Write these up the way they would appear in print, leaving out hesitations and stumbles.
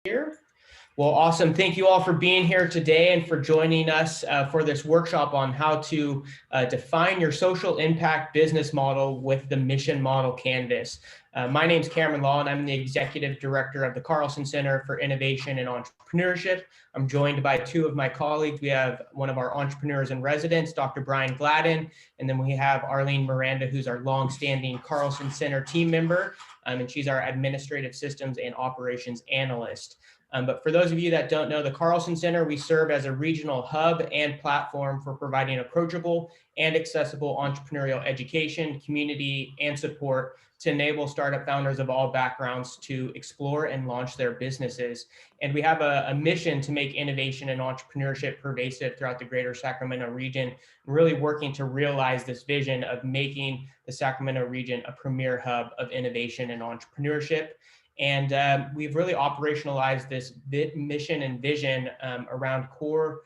Here. Well, awesome. Thank you all for being here today and for joining us for this workshop on how to define your social impact business model with the mission model canvas. My name is Cameron Law, and I'm the Executive Director of the Carlson Center for Innovation and Entrepreneurship. I'm joined by two of my colleagues. We have one of our entrepreneurs in residence, Dr. Brian Gladden, and then we have Arlene Miranda, who's our longstanding Carlson Center team member, and she's our Administrative Systems and Operations Analyst. But for those of you that don't know the Carlson Center, we serve as a regional hub and platform for providing approachable and accessible entrepreneurial education, community, and support to enable startup founders of all backgrounds to explore and launch their businesses. And we have a mission to make innovation and entrepreneurship pervasive throughout the greater Sacramento region, really working to realize this vision of making the Sacramento region a premier hub of innovation and entrepreneurship. And we've really operationalized this mission and vision around core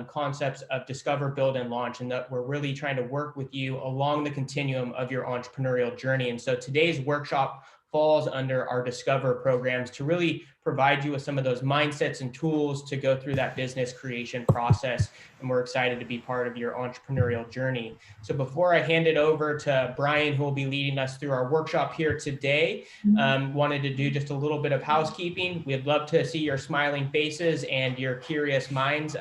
concepts of discover, build, and launch, and that we're really trying to work with you along the continuum of your entrepreneurial journey. And so today's workshop falls under our Discover programs to really provide you with some of those mindsets and tools to go through that business creation process. And we're excited to be part of your entrepreneurial journey. So before I hand it over to Brian, who will be leading us through our workshop here today, wanted to do just a little bit of housekeeping. We'd love to see your smiling faces and your curious minds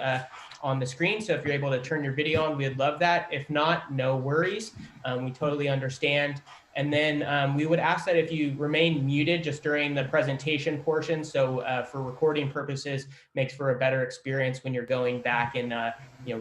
on the screen. So if you're able to turn your video on, we'd love that. If not, no worries. We totally understand. And then we would ask that if you remain muted just during the presentation portion, so for recording purposes, makes for a better experience when you're going back and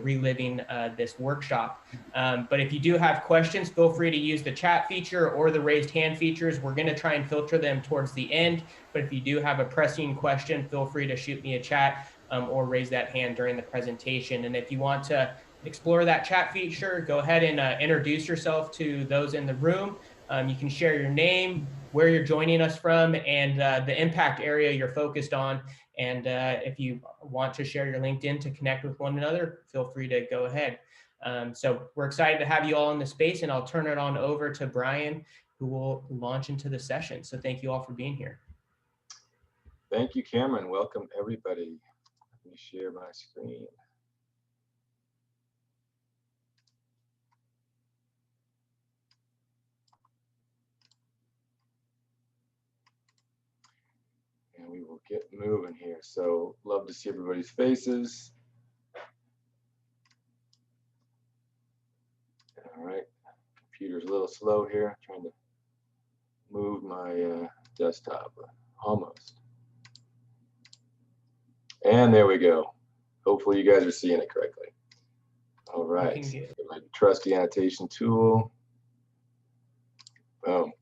reliving this workshop. But if you do have questions, feel free to use the chat feature or the raised hand features. We're going to try and filter them towards the end. But if you do have a pressing question, feel free to shoot me a chat or raise that hand during the presentation. And if you want to explore that chat feature, go ahead and introduce yourself to those in the room. You can share your name, where you're joining us from, and the impact area you're focused on. And if you want to share your LinkedIn to connect with one another, feel free to go ahead. So we're excited to have you all in the space, and I'll turn it on over to Brian, who will launch into the session. So thank you all for being here. Thank you, Cameron. Welcome, everybody. Let me share my screen. And we will get moving here. So love to see everybody's faces. All right, computer's a little slow here. Trying to move my desktop, almost. And there we go. Hopefully you guys are seeing it correctly. All right, get my trusty annotation tool. Boom.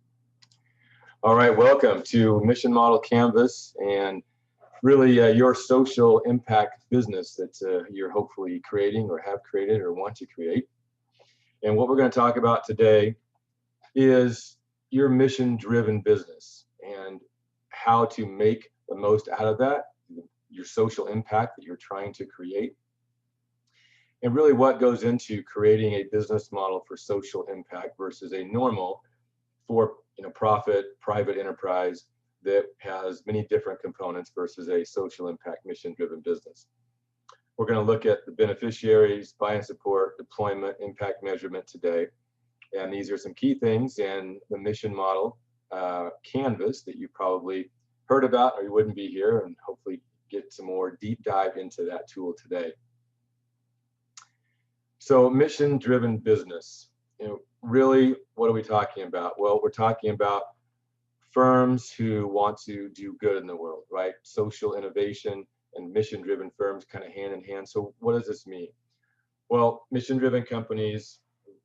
All right, welcome to Mission Model Canvas, and really your social impact business that you're hopefully creating or have created or want to create. And what we're going to talk about today is your mission-driven business and how to make the most out of that, your social impact that you're trying to create, and really what goes into creating a business model for social impact versus a normal for-profit private enterprise that has many different components versus a social impact mission-driven business. We're going to look at the beneficiaries, buy and support, deployment, impact measurement today. And these are some key things in the mission model canvas that you probably heard about or you wouldn't be here, and hopefully get some more deep dive into that tool today. So mission-driven business, really, what are we talking about? Well, we're talking about firms who want to do good in the world, right? Social innovation and mission-driven firms kind of hand in hand. So what does this mean? Well, mission-driven companies,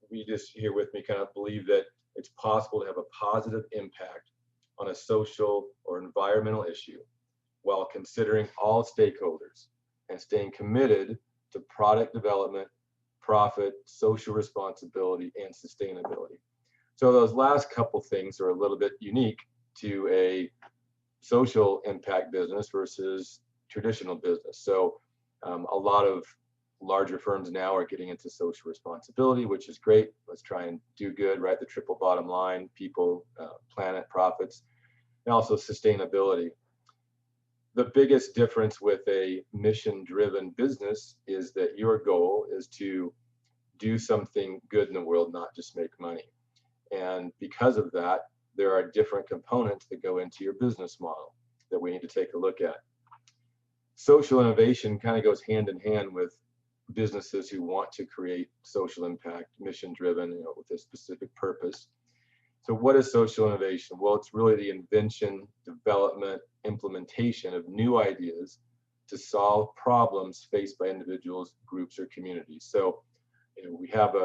we just here with me kind of believe that it's possible to have a positive impact on a social or environmental issue while considering all stakeholders and staying committed to product development, profit, social responsibility, and sustainability. So those last couple things are a little bit unique to a social impact business versus traditional business. So a lot of larger firms now are getting into social responsibility, which is great. Let's try and do good, right? The triple bottom line, people, planet, profits, and also sustainability. the biggest difference with a mission-driven business is that your goal is to do something good in the world, not just make money. And because of that, there are different components that go into your business model that we need to take a look at. Social innovation kind of goes hand in hand with businesses who want to create social impact, mission-driven, with a specific purpose. So what is social innovation? Well, it's really the invention, development, implementation of new ideas to solve problems faced by individuals, groups, or communities. So, we have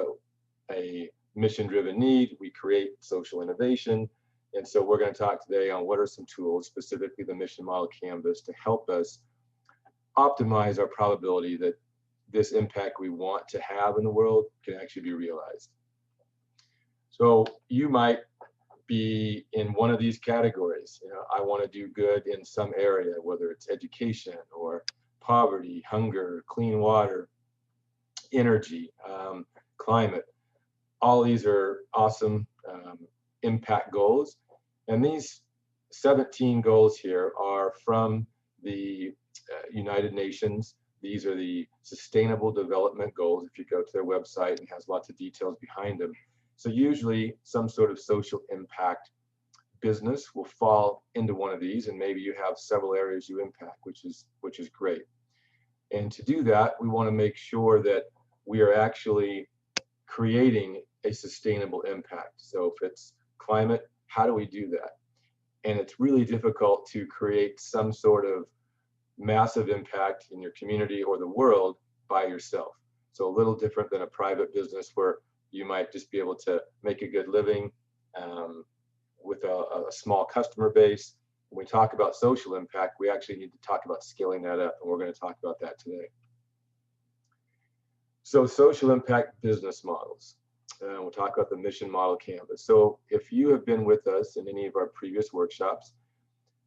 a mission-driven need, we create social innovation. And so we're going to talk today on what are some tools, specifically the mission model canvas, to help us optimize our probability that this impact we want to have in the world can actually be realized. So you might be in one of these categories. I want to do good in some area, whether it's education or poverty, hunger, clean water, energy, climate. All these are awesome impact goals. And these 17 goals here are from the United Nations. These are the Sustainable Development Goals. If you go to their website, it has lots of details behind them. So usually some sort of social impact business will fall into one of these, and maybe you have several areas you impact, which is great. And to do that, we want to make sure that we are actually creating a sustainable impact. So if it's climate, how do we do that? And it's really difficult to create some sort of massive impact in your community or the world by yourself. So a little different than a private business where you might just be able to make a good living with a small customer base. When we talk about social impact, we actually need to talk about scaling that up, and we're going to talk about that today. So social impact business models. We'll talk about the mission model canvas. So if you have been with us in any of our previous workshops,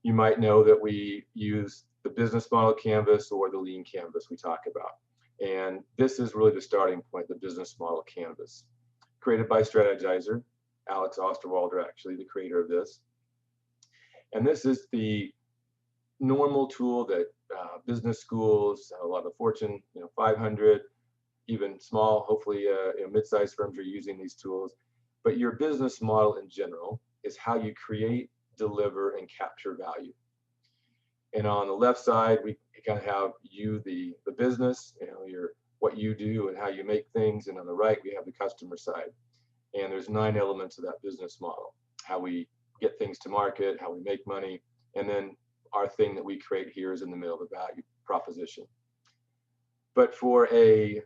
you might know that we use the business model canvas or the lean canvas we talk about. And this is really the starting point, the business model canvas, created by Strategizer, Alex Osterwalder, actually the creator of this. And this is the normal tool that business schools, a lot of the Fortune 500, even small, hopefully mid-sized firms are using these tools. But your business model in general is how you create, deliver, and capture value. And on the left side, we kind of have the business, what you do and how you make things. And on the right, we have the customer side. And there's 9 elements of that business model: how we get things to market, how we make money, and then our thing that we create here is in the middle of the value proposition. But for a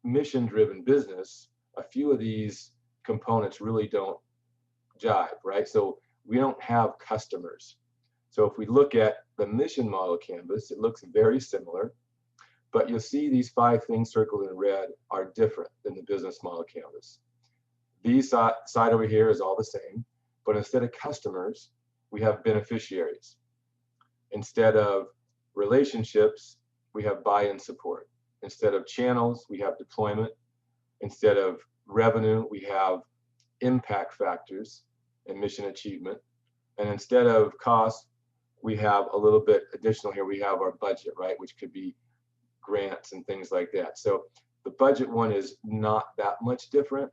mission-driven business, a few of these components really don't jive, right? So we don't have customers. So if we look at the mission model canvas, it looks very similar, but you'll see these 5 things circled in red are different than the business model canvas. These side over here is all the same, but instead of customers, we have beneficiaries. Instead of relationships, we have buy-in support. Instead of channels, we have deployment. Instead of revenue, we have impact factors and mission achievement. And instead of cost, we have a little bit additional here. We have our budget, right, which could be grants and things like that. So the budget one is not that much different.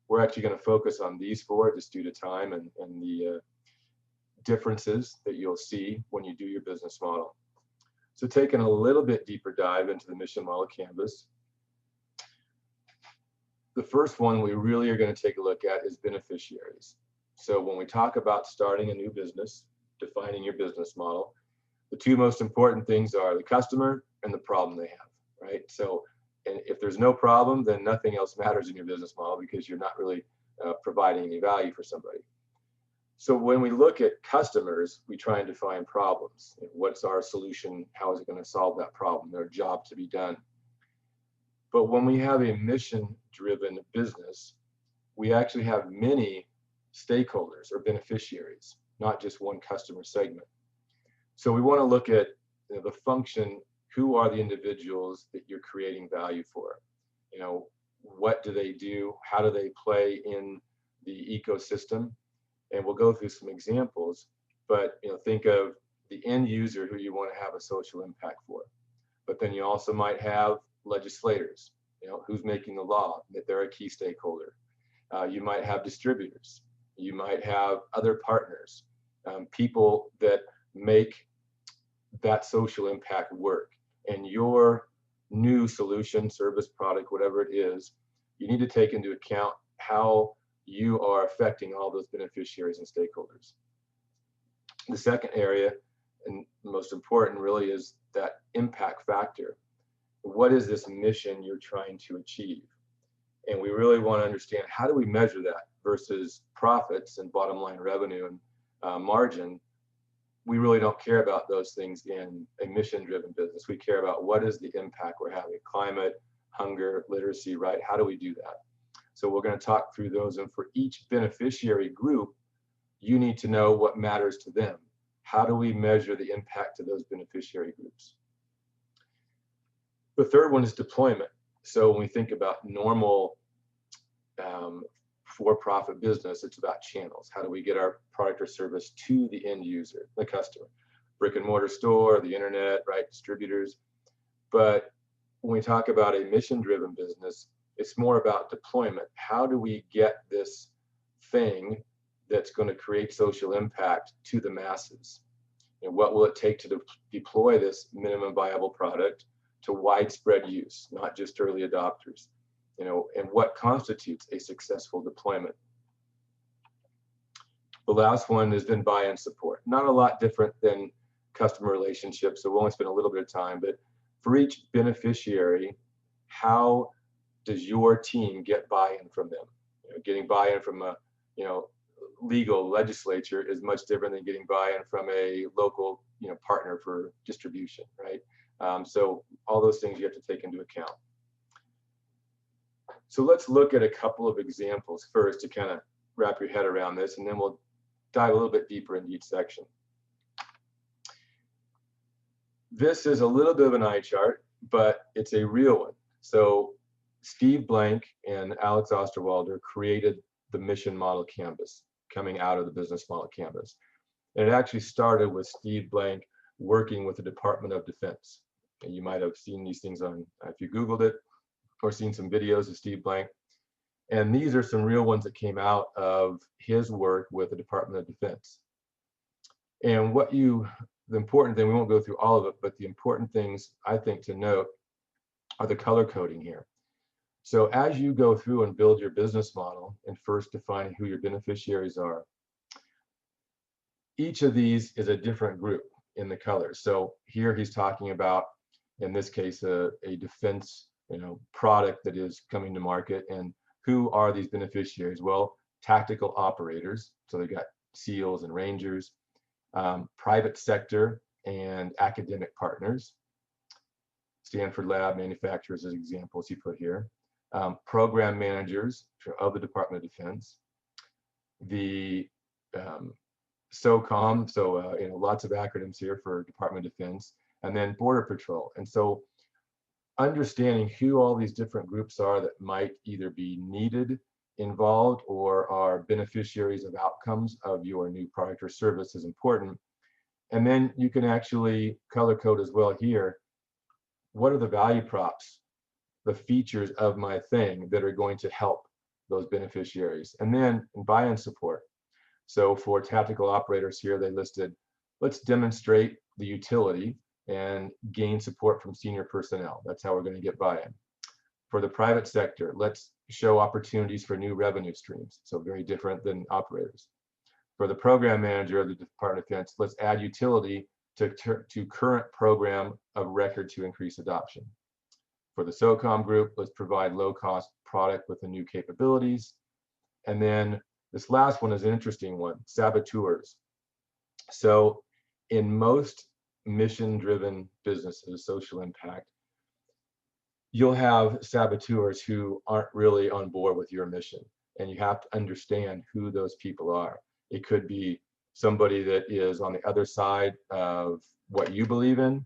We're actually going to focus on these 4 just due to time and the differences that you'll see when you do your business model. So taking a little bit deeper dive into the mission model canvas, the first one we really are going to take a look at is beneficiaries. So when we talk about starting a new business, defining your business model, the 2 most important things are the customer and the problem they have, right? So, and if there's no problem, then nothing else matters in your business model because you're not really providing any value for somebody. So when we look at customers, we try and define problems. What's our solution? How is it going to solve that problem? Their job to be done. But when we have a mission-driven business, we actually have many stakeholders or beneficiaries, not just one customer segment. So we want to look at the function. Who are the individuals that you're creating value for? What do they do? How do they play in the ecosystem? And we'll go through some examples, but think of the end user who you want to have a social impact for. But then you also might have legislators, who's making the law, that they're a key stakeholder. You might have distributors. You might have other partners, people that make that social impact work. And your new solution, service, product, whatever it is, you need to take into account how you are affecting all those beneficiaries and stakeholders. The second area, and most important really, is that impact factor. What is this mission you're trying to achieve? And we really want to understand, how do we measure that versus profits and bottom line revenue and margin? We really don't care about those things in a mission-driven business. We care about what is the impact we're having: climate, hunger, literacy, right? How do we do that? So we're going to talk through those. And for each beneficiary group, you need to know what matters to them. How do we measure the impact to those beneficiary groups? The third one is deployment. So when we think about normal for-profit business, it's about channels. How do we get our product or service to the end user, the customer? Brick and mortar store, the internet, right? Distributors. But when we talk about a mission-driven business, it's more about deployment. How do we get this thing that's going to create social impact to the masses? And what will it take to deploy this minimum viable product to widespread use, not just early adopters? And what constitutes a successful deployment? The last one has been buy-in support. Not a lot different than customer relationships, so we'll only spend a little bit of time, but for each beneficiary, how does your team get buy-in from them? Getting buy-in from a legal legislature is much different than getting buy-in from a local partner for distribution, right? So all those things you have to take into account. So let's look at a couple of examples first to kind of wrap your head around this, and then we'll dive a little bit deeper into each section. This is a little bit of an eye chart, but it's a real one. So Steve Blank and Alex Osterwalder created the mission model canvas coming out of the business model canvas. And it actually started with Steve Blank working with the Department of Defense. And you might have seen these things on, if you Googled it, or seen some videos of Steve Blank. And these are some real ones that came out of his work with the Department of Defense. And the important thing, we won't go through all of it, but the important things I think to note are the color coding here. So as you go through and build your business model and first defining who your beneficiaries are, each of these is a different group in the colors. So here he's talking about, in this case, a defense product that is coming to market. And who are these beneficiaries? Well, tactical operators. So they got SEALs and Rangers, private sector and academic partners. Stanford lab manufacturers as examples he put here. Program managers of the Department of Defense. The SOCOM, so lots of acronyms here for Department of Defense, and then Border Patrol. And so understanding who all these different groups are that might either be needed, involved, or are beneficiaries of outcomes of your new product or service is important. And then you can actually color code as well here. What are the value props, the features of my thing that are going to help those beneficiaries? And then buy-in support. So for tactical operators here, they listed, let's demonstrate the utility and gain support from senior personnel. That's how we're going to get buy-in. For the private sector, let's show opportunities for new revenue streams. So very different than operators. For the program manager of the Department of Defense, let's add utility to current program of record to increase adoption. For the SOCOM group, let's provide low-cost product with the new capabilities. And then this last one is an interesting one, saboteurs. So in most mission-driven businesses, social impact, you'll have saboteurs who aren't really on board with your mission, and you have to understand who those people are. It could be somebody that is on the other side of what you believe in.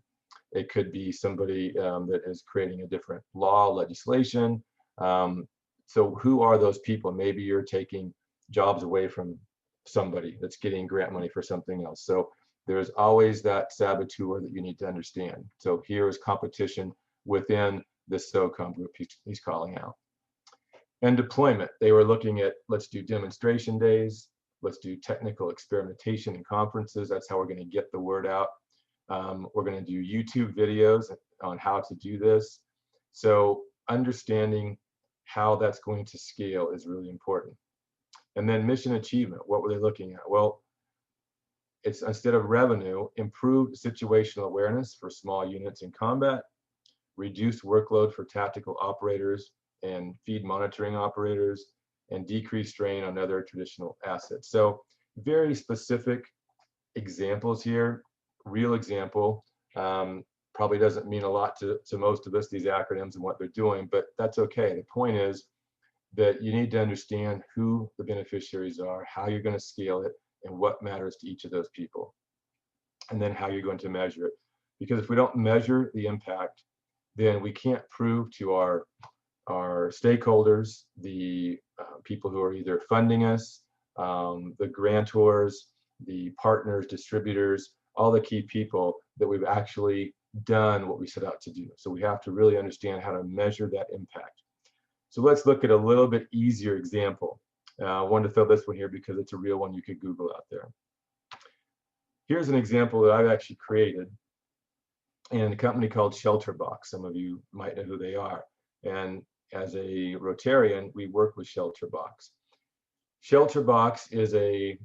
It could be somebody that is creating a different law, legislation. So who are those people? Maybe you're taking jobs away from somebody that's getting grant money for something else. So there's always that saboteur that you need to understand. So here is competition within the SOCOM group he's calling out. And deployment, they were looking at, let's do demonstration days, let's do technical experimentation and conferences. That's how we're going to get the word out. We're going to do YouTube videos on how to do this. So understanding how that's going to scale is really important. And then mission achievement, what were they looking at? Well, it's instead of revenue, improved situational awareness for small units in combat, reduced workload for tactical operators and feed monitoring operators, and decreased strain on other traditional assets. So very specific examples here, real example. Probably doesn't mean a lot to most of us, these acronyms and what they're doing, but that's okay. The point is that you need to understand who the beneficiaries are, how you're going to scale it, and what matters to each of those people, and then how you're going to measure it. Because if we don't measure the impact, then we can't prove to our stakeholders, the people who are either funding us, the grantors, the partners, distributors, all the key people, that we've actually done what we set out to do. So we have to really understand how to measure that impact. So let's look at a little bit easier example. I wanted to throw this one here because it's a real one you could Google out there. Here's an example that I've actually created in a company called ShelterBox. Some of you might know who they are. And as a Rotarian, we work with ShelterBox. ShelterBox is a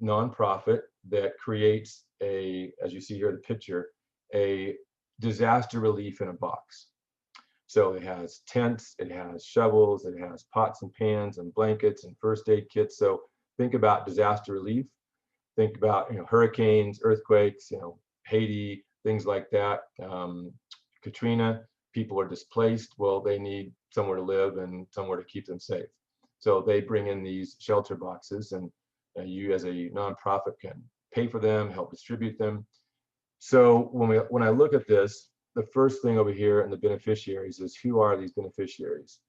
nonprofit that creates as you see here in the picture, a disaster relief in a box. So it has tents, it has shovels, it has pots and pans and blankets and first aid kits. So think about disaster relief. Think about hurricanes, earthquakes, Haiti, things like that. Katrina, people are displaced. Well, they need somewhere to live and somewhere to keep them safe. So they bring in these shelter boxes, and you as a nonprofit can pay for them, help distribute them. So when I look at this, the first thing over here in the beneficiaries is, who are these beneficiaries?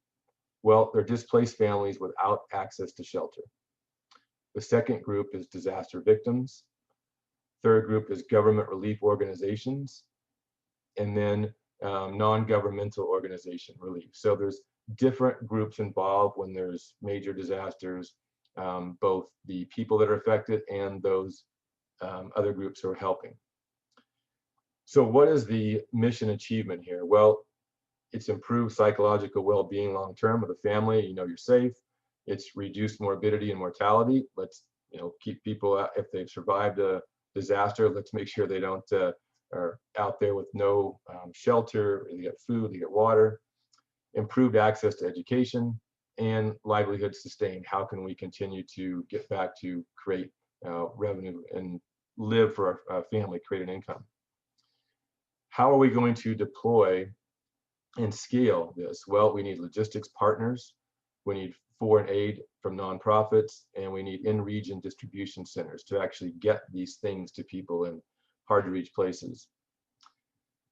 Well, they're displaced families without access to shelter. The second group is disaster victims. Third group is government relief organizations, and then non-governmental organization relief. So there's different groups involved when there's major disasters, both the people that are affected and those other groups who are helping. So what is the mission achievement here? Well, it's improved psychological well-being long-term of the family. You're safe. It's reduced morbidity and mortality. Let's keep people out. If they've survived a disaster, let's make sure they don't are out there with no shelter. They get food, they get water. Improved access to education and livelihood sustained. How can we continue to get back to create revenue and live for our family, create an income? How are we going to deploy and scale this? Well, we need logistics partners, we need foreign aid from nonprofits, and we need in-region distribution centers to actually get these things to people in hard-to-reach places.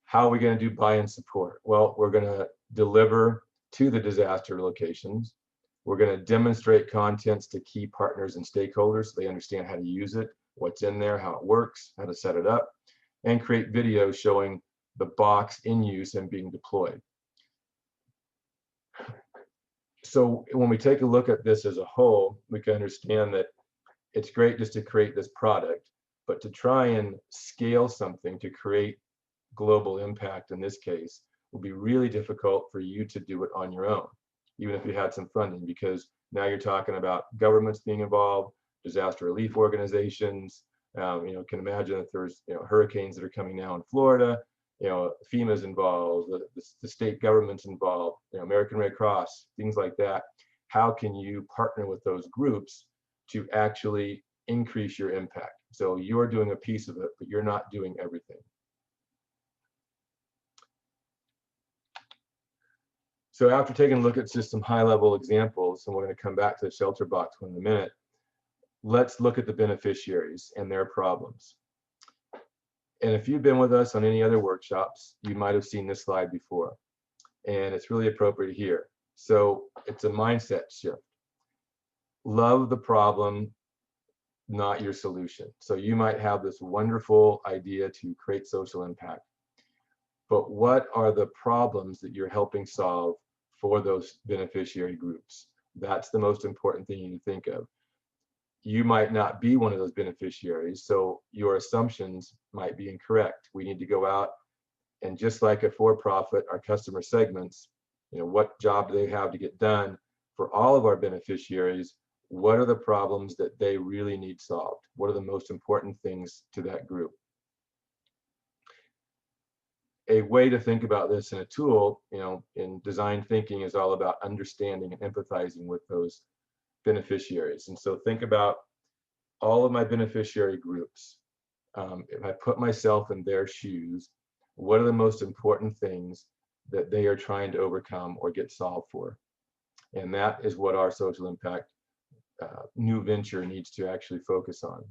How are we going to do buy-in support? Well, we're going to deliver to the disaster locations. We're going to demonstrate contents to key partners and stakeholders so they understand how to use it, what's in there, how it works, how to set it up, and create videos showing the box in use and being deployed. So when we take a look at this as a whole, we can understand that it's great just to create this product, but to try and scale something to create global impact in this case will be really difficult for you to do it on your own, even if you had some funding, because now you're talking about governments being involved, disaster relief organizations. You can imagine if there's hurricanes that are coming now in Florida, FEMA's involved, the state government's involved, American Red Cross, things like that. How can you partner with those groups to actually increase your impact? So you're doing a piece of it, but you're not doing everything. So after taking a look at just some high-level examples, and we're going to come back to the ShelterBox one in a minute, let's look at the beneficiaries and their problems. And if you've been with us on any other workshops, you might have seen this slide before, and it's really appropriate here. So it's a mindset shift. Love the problem, not your solution. So you might have this wonderful idea to create social impact, but what are the problems that you're helping solve for those beneficiary groups? That's the most important thing you need to think of. You might not be one of those beneficiaries, so your assumptions might be incorrect. We need to go out and, just like a for-profit, our customer segments, what job do they have to get done? For all of our beneficiaries, what are the problems that they really need solved? What are the most important things to that group? A way to think about this in a tool, in design thinking, is all about understanding and empathizing with those beneficiaries. And so think about all of my beneficiary groups. If I put myself in their shoes, what are the most important things that they are trying to overcome or get solved for? And that is what our social impact new venture needs to actually focus on.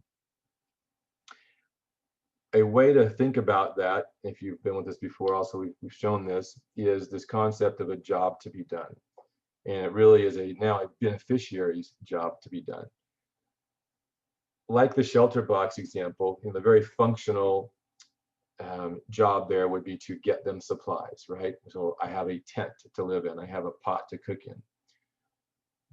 A way to think about that, if you've been with us before, also we've shown this, is this concept of a job to be done. And it really is now a beneficiary's job to be done. Like the ShelterBox example, the very functional job there would be to get them supplies, right? So I have a tent to live in, I have a pot to cook in.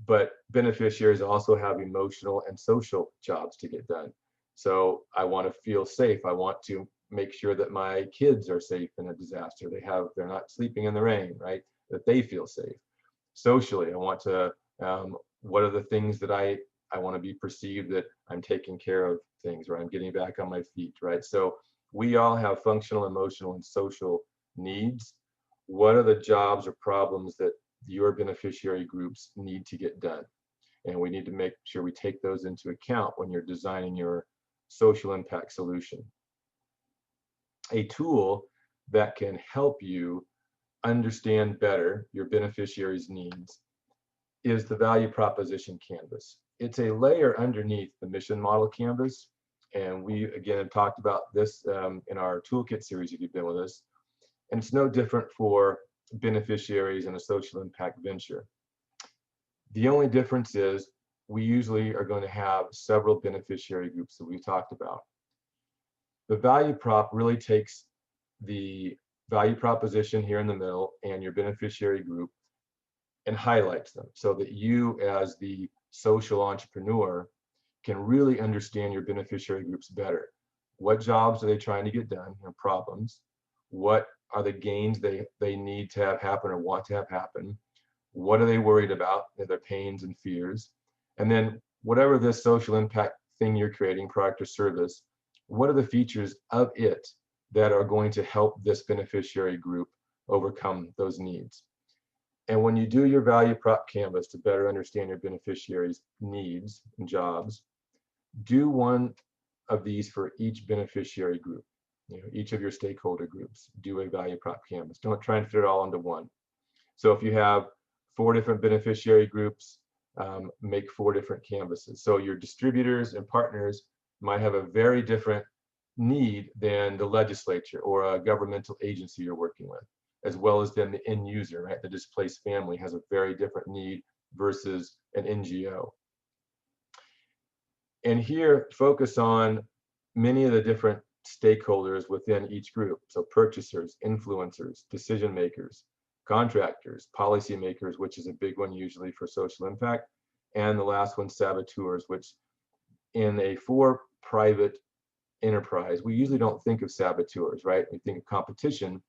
But beneficiaries also have emotional and social jobs to get done. So I want to feel safe. I want to make sure that my kids are safe in a disaster. They're not sleeping in the rain, right? That they feel safe. Socially, I want to, what are the things that I want to be perceived that I'm taking care of things, right? I'm getting back on my feet, right? So we all have functional, emotional, and social needs. What are the jobs or problems that your beneficiary groups need to get done? And we need to make sure we take those into account when you're designing your social impact solution. A tool that can help you understand better your beneficiaries' needs is the value proposition canvas. It's a layer underneath the mission model canvas. And we, again, have talked about this in our toolkit series if you've been with us. And it's no different for beneficiaries in a social impact venture. The only difference is we usually are going to have several beneficiary groups that we've talked about. The value prop really takes the value proposition here in the middle and your beneficiary group and highlights them so that you, as the social entrepreneur, can really understand your beneficiary groups better. What jobs are they trying to get done, problems? What are the gains they need to have happen or want to have happen? What are they worried about, their pains and fears? And then whatever this social impact thing you're creating, product or service, what are the features of it that are going to help this beneficiary group overcome those needs? And when you do your value prop canvas to better understand your beneficiaries' needs and jobs, do one of these for each beneficiary group. Each of your stakeholder groups, do a value prop canvas. Don't try and fit it all into one. So if you have 4 different beneficiary groups, make 4 different canvases. So your distributors and partners might have a very different need than the legislature or a governmental agency you're working with, as well as then the end user, right? The displaced family has a very different need versus an NGO. And here, focus on many of the different stakeholders within each group. So purchasers, influencers, decision makers, contractors, policymakers, which is a big one usually for social impact, and the last one, saboteurs, which in a for-private enterprise, we usually don't think of saboteurs, right? We think of competition,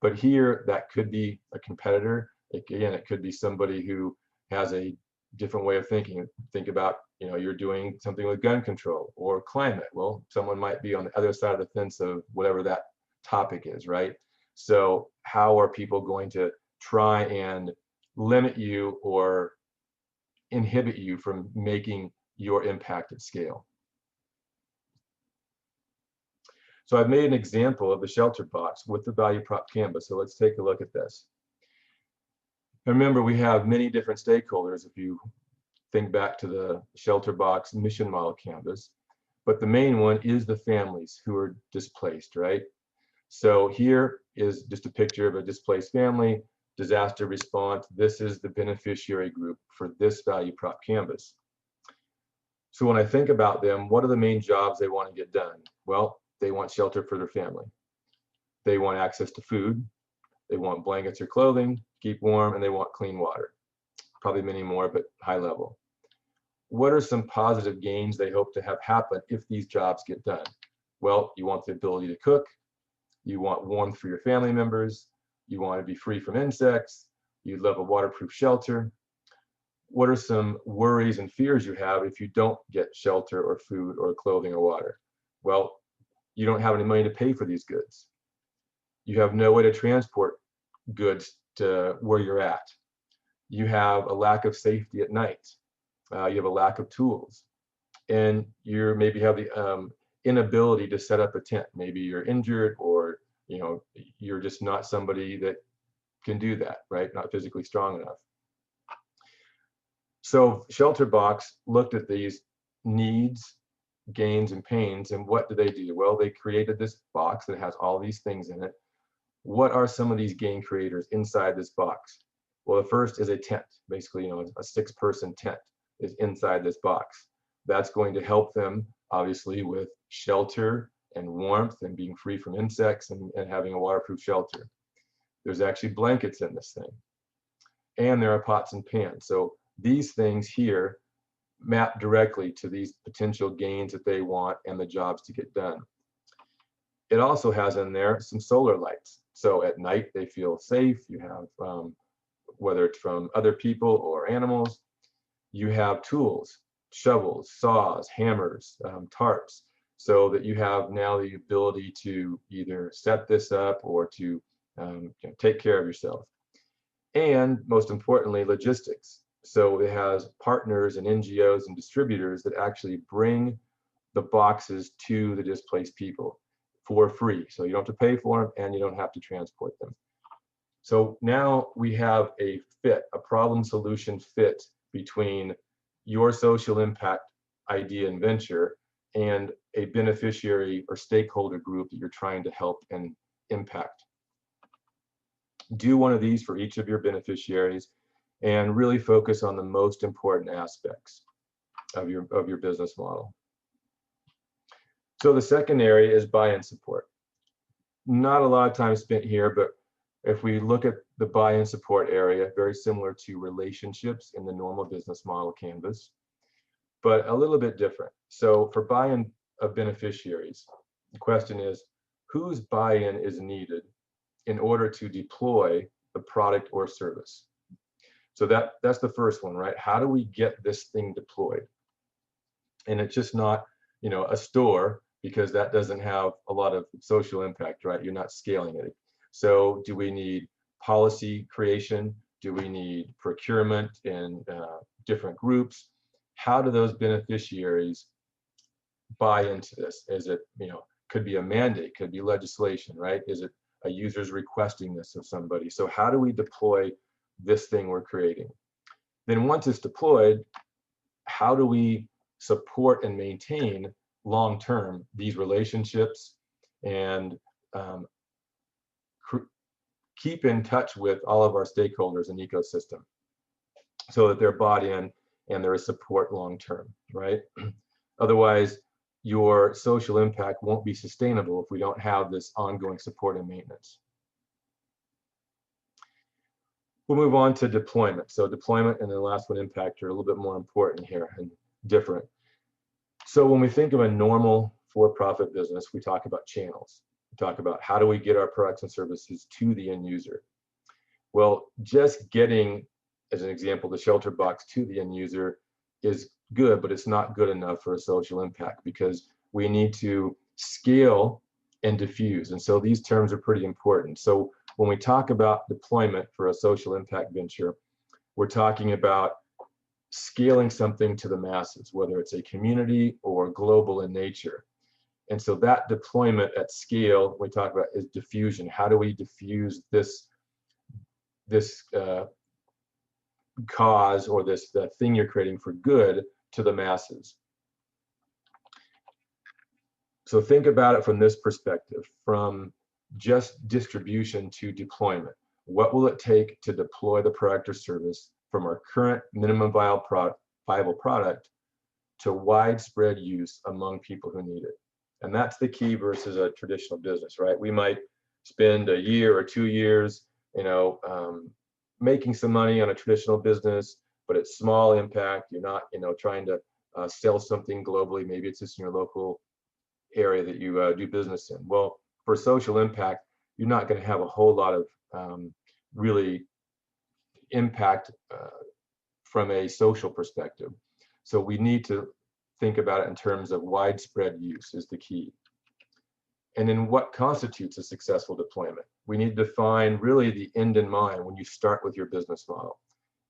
but here that could be a competitor. Again, it could be somebody who has a different way of thinking. Think about, you're doing something with gun control or climate. Well, someone might be on the other side of the fence of whatever that topic is, right? So how are people going to try and limit you or inhibit you from making your impact at scale? So I've made an example of the ShelterBox with the value prop canvas. So let's take a look at this. And remember, we have many different stakeholders if you think back to the ShelterBox mission model canvas, but the main one is the families who are displaced, right? So here is just a picture of a displaced family, disaster response. This is the beneficiary group for this value prop canvas. So when I think about them, what are the main jobs they want to get done? Well, they want shelter for their family. They want access to food. They want blankets or clothing, keep warm, and they want clean water. Probably many more, but high level. What are some positive gains they hope to have happen if these jobs get done? Well, you want the ability to cook. You want warmth for your family members. You want to be free from insects. You'd love a waterproof shelter. What are some worries and fears you have if you don't get shelter or food or clothing or water? Well, you don't have any money to pay for these goods. You have no way to transport goods to where you're at. You have a lack of safety at night. You have a lack of tools. And you maybe have the inability to set up a tent. Maybe you're injured, or you're just not somebody that can do that, right? Not physically strong enough. So ShelterBox looked at these needs, gains, and pains, and what do they do? Well, they created this box that has all these things in it. What are some of these gain creators inside this box? Well, the first is a tent. Basically, a 6-person tent is inside this box. That's going to help them, obviously, with shelter and warmth and being free from insects and having a waterproof shelter. There's actually blankets in this thing. And there are pots and pans. So these things here map directly to these potential gains that they want and the jobs to get done. It also has in there some solar lights. So at night they feel safe. You have, whether it's from other people or animals, you have tools, shovels, saws, hammers, tarps, so that you have now the ability to either set this up or to take care of yourself. And most importantly, logistics. So it has partners and NGOs and distributors that actually bring the boxes to the displaced people for free. So you don't have to pay for them and you don't have to transport them. So now we have a fit, a problem solution fit between your social impact idea and venture and a beneficiary or stakeholder group that you're trying to help and impact. Do one of these for each of your beneficiaries and really focus on the most important aspects of your business model. So the second area is buy-in support. Not a lot of time spent here, but if we look at the buy-in support area, very similar to relationships in the normal business model canvas, but a little bit different. So for buy-in of beneficiaries, the question is, whose buy-in is needed in order to deploy the product or service? So that's the first one, right? How do we get this thing deployed? And it's just not, a store, because that doesn't have a lot of social impact, right? You're not scaling it. So do we need policy creation? Do we need procurement in different groups? How do those beneficiaries buy into this? Is it, could be a mandate, could be legislation, right? Is it a user's requesting this of somebody? So how do we deploy this thing we're creating? Then once it's deployed, how do we support and maintain long-term these relationships and keep in touch with all of our stakeholders and ecosystem so that they're bought in and there is support long-term, right? Otherwise, your social impact won't be sustainable if we don't have this ongoing support and maintenance. We'll move on to deployment. So deployment and the last one, impact, are a little bit more important here and different. So when we think of a normal for-profit business, we talk about channels. We talk about how do we get our products and services to the end user. Well, just getting, as an example, the ShelterBox to the end user is good, but it's not good enough for a social impact because we need to scale and diffuse. And so these terms are pretty important. So when we talk about deployment for a social impact venture, we're talking about scaling something to the masses, whether it's a community or global in nature. And so that deployment at scale we talk about is diffusion. How do we diffuse this cause or the thing you're creating for good to the masses? So think about it from this perspective, from just distribution to deployment. What will it take to deploy the product or service from our current minimum viable product to widespread use among people who need it. And that's the key versus a traditional business, right? We might spend a year or 2 years, making some money on a traditional business, but it's small impact. You're not, trying to sell something globally. Maybe it's just in your local area that you do business in. Well, for social impact, you're not going to have a whole lot of really impact from a social perspective. So we need to think about it in terms of widespread use is the key. And then what constitutes a successful deployment? We need to define really the end in mind when you start with your business model.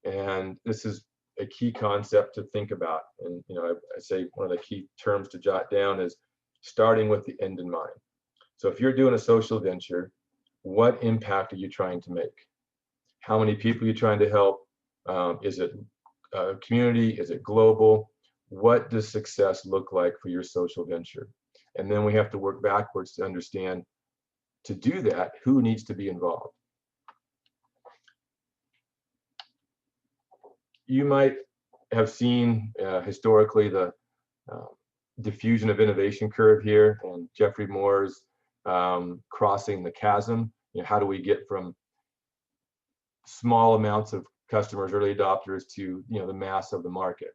And this is a key concept to think about. And I say one of the key terms to jot down is starting with the end in mind. So if you're doing a social venture, what impact are you trying to make? How many people are you trying to help? Is it a community? Is it global? What does success look like for your social venture? And then we have to work backwards to understand, to do that, who needs to be involved. You might have seen historically the diffusion of innovation curve here, and Jeffrey Moore's crossing the chasm. How do we get from small amounts of customers, early adopters, to the mass of the market?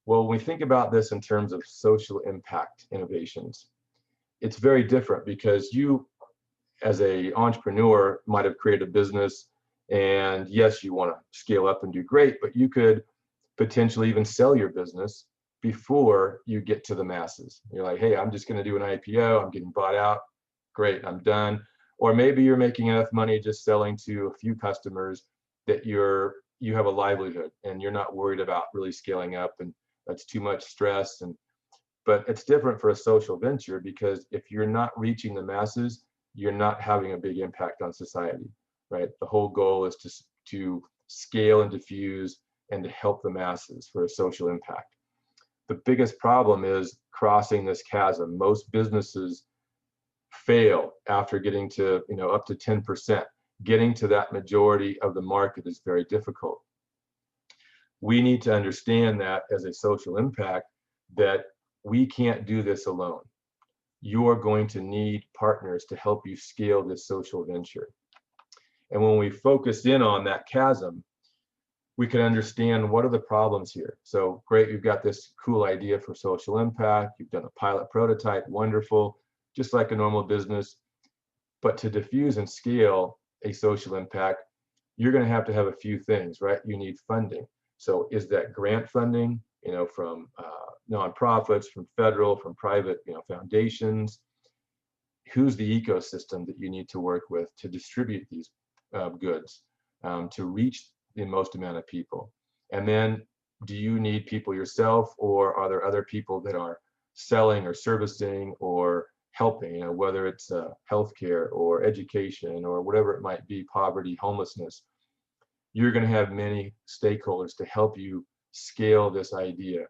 Well, when we think about this in terms of social impact innovations, it's very different, because you as a entrepreneur might have created a business, and yes, you want to scale up and do great, but you could potentially even sell your business before you get to the masses. You're like, hey, I'm just going to do an IPO, I'm getting bought out, great, I'm done. Or maybe you're making enough money just selling to a few customers that you have a livelihood and you're not worried about really scaling up, and that's too much stress. But it's different for a social venture, because if you're not reaching the masses, you're not having a big impact on society, right? The whole goal is to scale and diffuse and to help the masses for a social impact. The biggest problem is crossing this chasm. Most businesses fail after getting to up to 10%. Getting to that majority of the market is very difficult. We need to understand that as a social impact, that we can't do this alone. You are going to need partners to help you scale this social venture. And when we focus in on that chasm, we can understand what are the problems here. So great, you've got this cool idea for social impact, you've done a pilot prototype, wonderful, just like a normal business. But to diffuse and scale a social impact, you're going to have a few things, right? You need funding. So is that grant funding, from nonprofits, from federal, from private, foundations? Who's the ecosystem that you need to work with to distribute these goods, to reach the most amount of people? And then, do you need people yourself, or are there other people that are selling or servicing or helping, whether it's healthcare or education or whatever it might be, poverty, homelessness? You're going to have many stakeholders to help you scale this idea.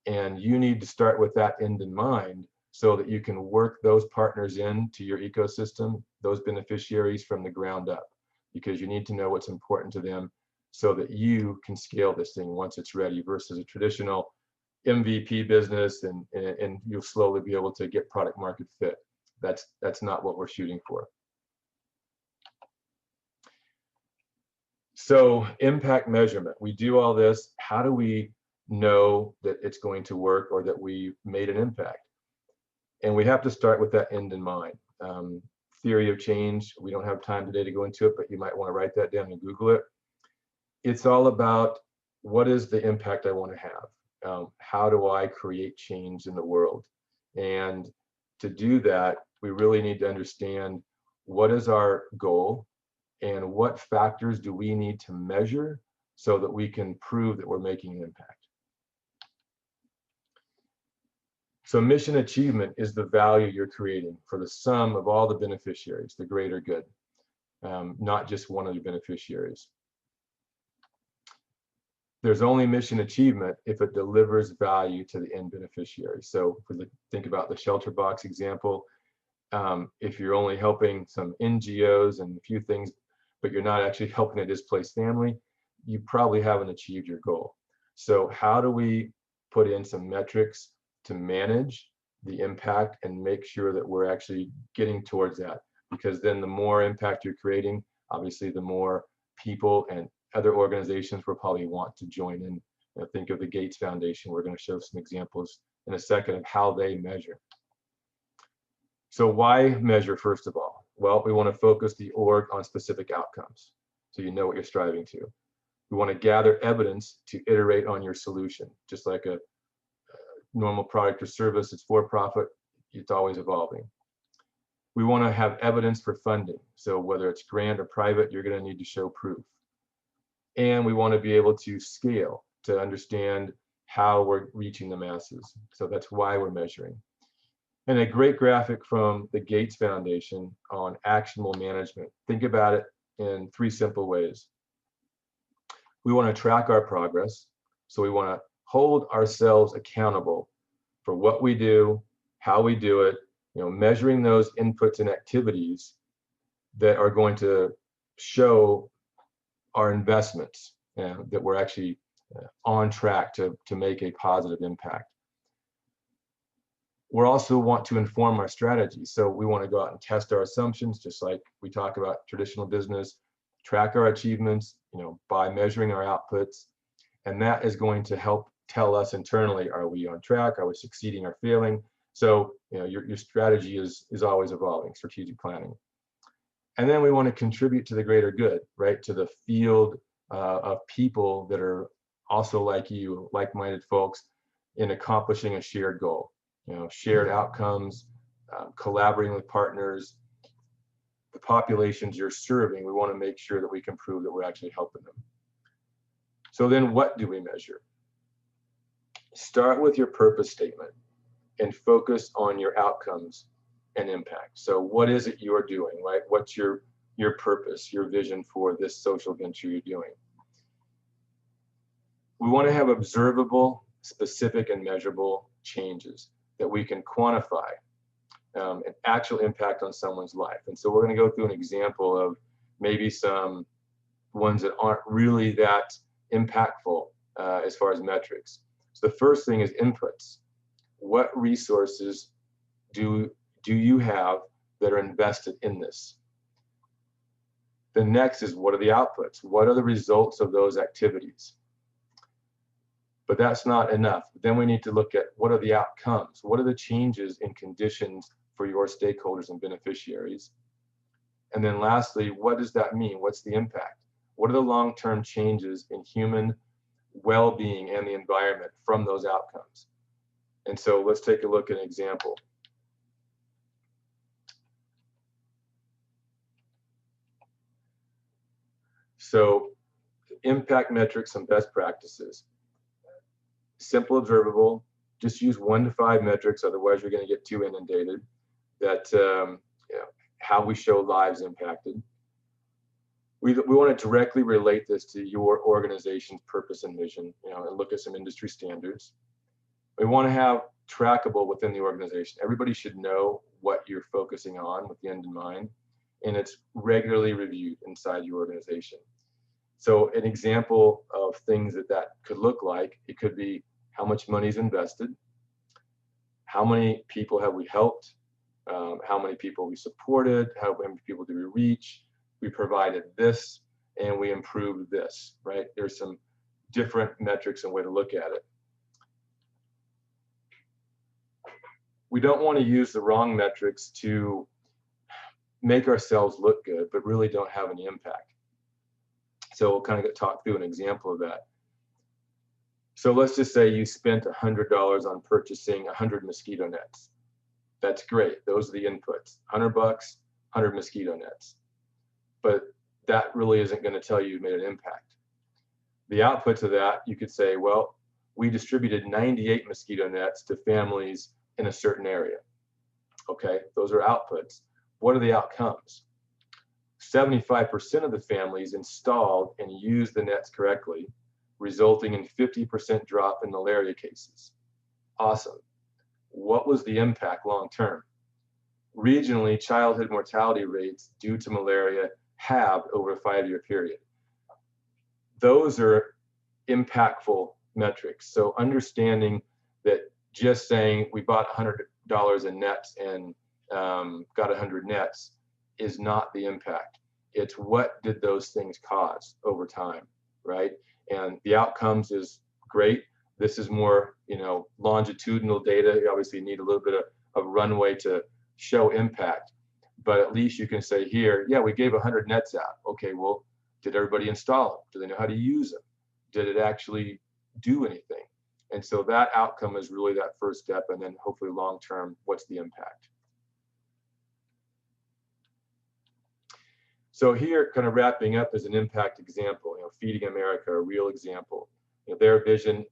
And you need to start with that end in mind, so that you can work those partners into your ecosystem, those beneficiaries, from the ground up, because you need to know what's important to them so that you can scale this thing once it's ready, versus a traditional MVP business and you'll slowly be able to get product market fit. That's not what we're shooting for. So impact measurement, we do all this. How do we know that it's going to work, or that we made an impact? And we have to start with that end in mind. Theory of change, we don't have time today to go into it, but you might want to write that down and Google it. It's all about, what is the impact I want to have? How do I create change in the world? And to do that, we really need to understand, what is our goal, and what factors do we need to measure so that we can prove that we're making an impact. So mission achievement is the value you're creating for the sum of all the beneficiaries, the greater good, not just one of the beneficiaries. There's only mission achievement if it delivers value to the end beneficiary. So if we think about the ShelterBox example, if you're only helping some NGOs and a few things, but you're not actually helping a displaced family, you probably haven't achieved your goal. So how do we put in some metrics to manage the impact and make sure that we're actually getting towards that. Because then the more impact you're creating, obviously the more people and other organizations will probably want to join in. Think of the Gates Foundation. We're going to show some examples in a second of how they measure. So why measure, first of all? Well, we want to focus the org on specific outcomes, so you know what you're striving to. We want to gather evidence to iterate on your solution. Just like a normal product or service, it's for profit, it's always evolving. We want to have evidence for funding. So whether it's grant or private, you're going to need to show proof. And we want to be able to scale to understand how we're reaching the masses. So that's why we're measuring. And a great graphic from the Gates Foundation on actionable management. Think about it in 3 simple ways. We want to track our progress. So we want to hold ourselves accountable for what we do, how we do it, measuring those inputs and activities that are going to show our investments and that we're actually on track to make a positive impact. We also want to inform our strategy. So we want to go out and test our assumptions, just like we talk about traditional business, track our achievements, by measuring our outputs. And that is going to help tell us internally, are we on track? Are we succeeding or failing? So, your strategy is always evolving, strategic planning. And then we want to contribute to the greater good, right? To the field of people that are also like you, like-minded folks in accomplishing a shared goal. Shared outcomes, collaborating with partners, the populations you're serving. We want to make sure that we can prove that we're actually helping them. So then what do we measure? Start with your purpose statement and focus on your outcomes and impact. So what is it you're doing, right? What's your purpose, your vision for this social venture you're doing? We want to have observable, specific, and measurable changes that we can quantify, an actual impact on someone's life. And so we're going to go through an example of maybe some ones that aren't really that impactful as far as metrics. So the first thing is inputs. What resources do you have that are invested in this? The next is, what are the outputs? What are the results of those activities? But that's not enough. Then we need to look at, what are the outcomes? What are the changes in conditions for your stakeholders and beneficiaries? And then lastly, what does that mean? What's the impact? What are the long-term changes in human well-being and the environment from those outcomes? And so let's take a look at an example. So impact metrics and best practices. Simple, observable, just use 1 to 5 metrics, otherwise you're going to get too inundated. That how we show lives impacted. We want to directly relate this to your organization's purpose and mission, and look at some industry standards. We want to have trackable within the organization. Everybody should know what you're focusing on with the end in mind, and it's regularly reviewed inside your organization. So an example of things that could look like, it could be how much money is invested, how many people have we helped, how many people we supported, how many people do we reach, we provided this, and we improved this, right? There's some different metrics and way to look at it. We don't want to use the wrong metrics to make ourselves look good, but really don't have any impact. So we'll kind of talk through an example of that. So let's just say you spent $100 on purchasing 100 mosquito nets. That's great. Those are the inputs. $100, 100 mosquito nets. But that really isn't going to tell you made an impact. The outputs of that, you could say, well, we distributed 98 mosquito nets to families in a certain area. Okay, those are outputs. What are the outcomes? 75% of the families installed and used the nets correctly, resulting in 50% drop in malaria cases. Awesome. What was the impact long term? Regionally, childhood mortality rates due to malaria halved over a 5-year period. Those are impactful metrics. So understanding that just saying we bought $100 in nets and got 100 nets is not the impact. It's what did those things cause over time, right? And the outcomes is great. This is more, longitudinal data. You obviously need a little bit of runway to show impact, but at least you can say here, yeah, we gave 100 nets out. Okay, well, did everybody install them? Do they know how to use them? Did it actually do anything? And so that outcome is really that first step, and then hopefully long-term, what's the impact? So here, kind of wrapping up, is an impact example, Feeding America, a real example. Their vision,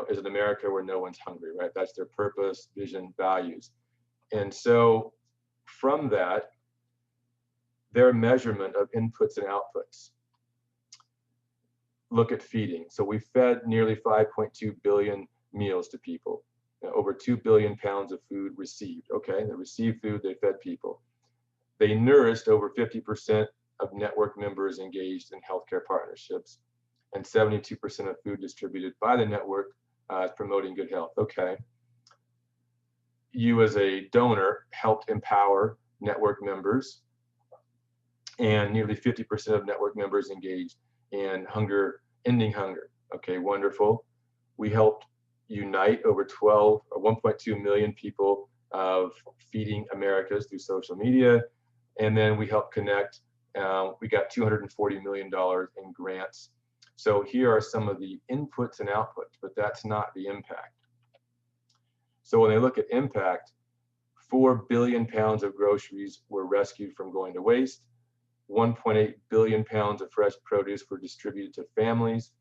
is an America where no one's hungry, right? That's their purpose, vision, values. And so from that, their measurement of inputs and outputs. Look at feeding. So we fed nearly 5.2 billion meals to people. Over 2 billion pounds of food received. Okay, they received food, they fed people. They nourished over 50% of network members engaged in healthcare partnerships, and 72% of food distributed by the network is promoting good health. Okay. You as a donor helped empower network members, and nearly 50% of network members engaged in ending hunger. Okay, wonderful. We helped unite over 1.2 million people of Feeding Americas through social media. And then we helped connect, we got $240 million in grants. So here are some of the inputs and outputs, but that's not the impact. So when they look at impact, 4 billion pounds of groceries were rescued from going to waste. 1.8 billion pounds of fresh produce were distributed to families,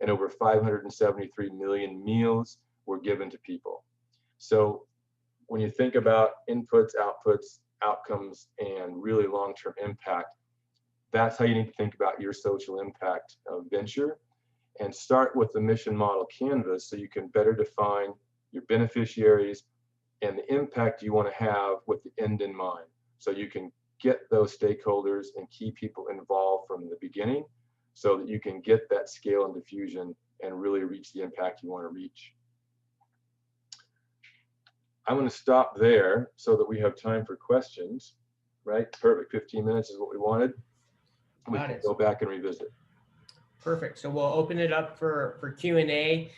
and over 573 million meals were given to people. So when you think about inputs, outputs, outcomes, and really long-term impact, that's how you need to think about your social impact venture, and start with the mission model canvas so you can better define your beneficiaries and the impact you want to have with the end in mind. So you can get those stakeholders and key people involved from the beginning so that you can get that scale and diffusion and really reach the impact you want to reach. I'm going to stop there so that we have time for questions, right? Perfect. 15 minutes is what we wanted. We can go back and revisit. Perfect. So we'll open it up for Q&A.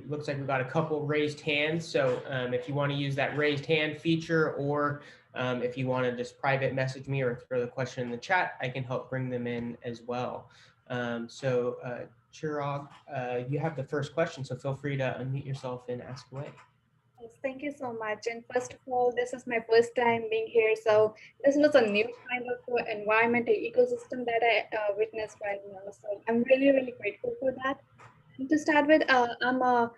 Looks like we've got a couple raised hands. So if you want to use that raised hand feature, or if you want to just private message me or throw the question in the chat, I can help bring them in as well. Chirag, you have the first question, so feel free to unmute yourself and ask away. Yes, thank you so much. And first of all, this is my first time being here. So this was a new kind of environment, ecosystem that I witnessed right now. So I'm really, really grateful for that. And to start with, I'm a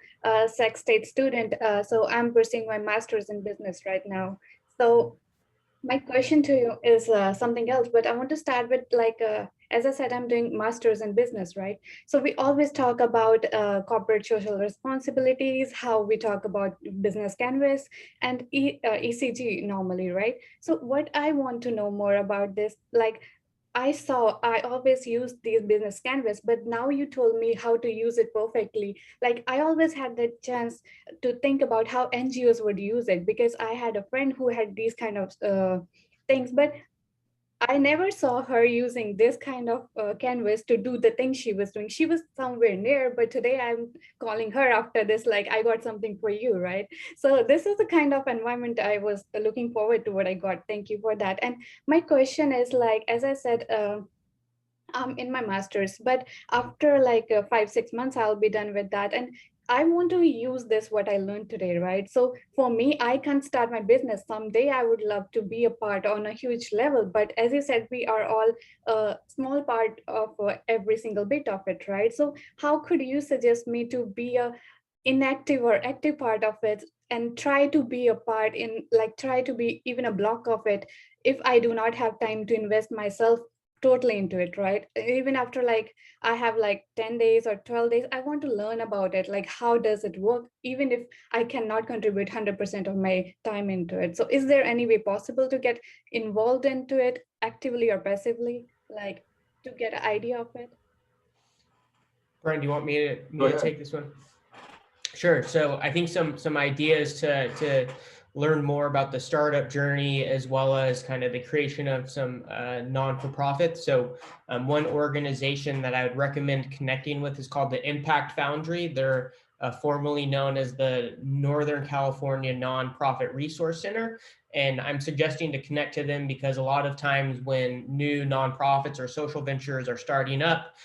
Sac State student. So I'm pursuing my master's in business right now. So my question to you is something else, but I want to start with as I said, I'm doing master's in business, right? So we always talk about corporate social responsibilities, how we talk about business canvas and ECG normally, right? So what I want to know more about this, I always used these business canvas, but now you told me how to use it perfectly. I always had the chance to think about how NGOs would use it, because I had a friend who had these kind of things, but I never saw her using this kind of canvas to do the thing she was doing. She was somewhere near, but today I'm calling her after this, I got something for you, right? So this is the kind of environment I was looking forward to what I got. Thank you for that. And my question is, as I said, I'm in my master's, but after 5-6 months, I'll be done with that. And I want to use what I learned today, right? So for me, I can't start my business. Someday I would love to be a part on a huge level. But as you said, we are all a small part of every single bit of it, right? So how could you suggest me to be a inactive or active part of it, and try to be a part in, try to be even a block of it if I do not have time to invest myself totally into it, right? Even after I have 10 days or 12 days, I want to learn about it. How does it work, even if I cannot contribute 100% of my time into it? So is there any way possible to get involved into it actively or passively, to get an idea of it? Brian, do you want me to take this one? Sure. So I think some ideas to learn more about the startup journey, as well as kind of the creation of some non-for-profit. So one organization that I would recommend connecting with is called the Impact Foundry. They're formerly known as the Northern California Nonprofit Resource Center. And I'm suggesting to connect to them because a lot of times when new nonprofits or social ventures are starting up,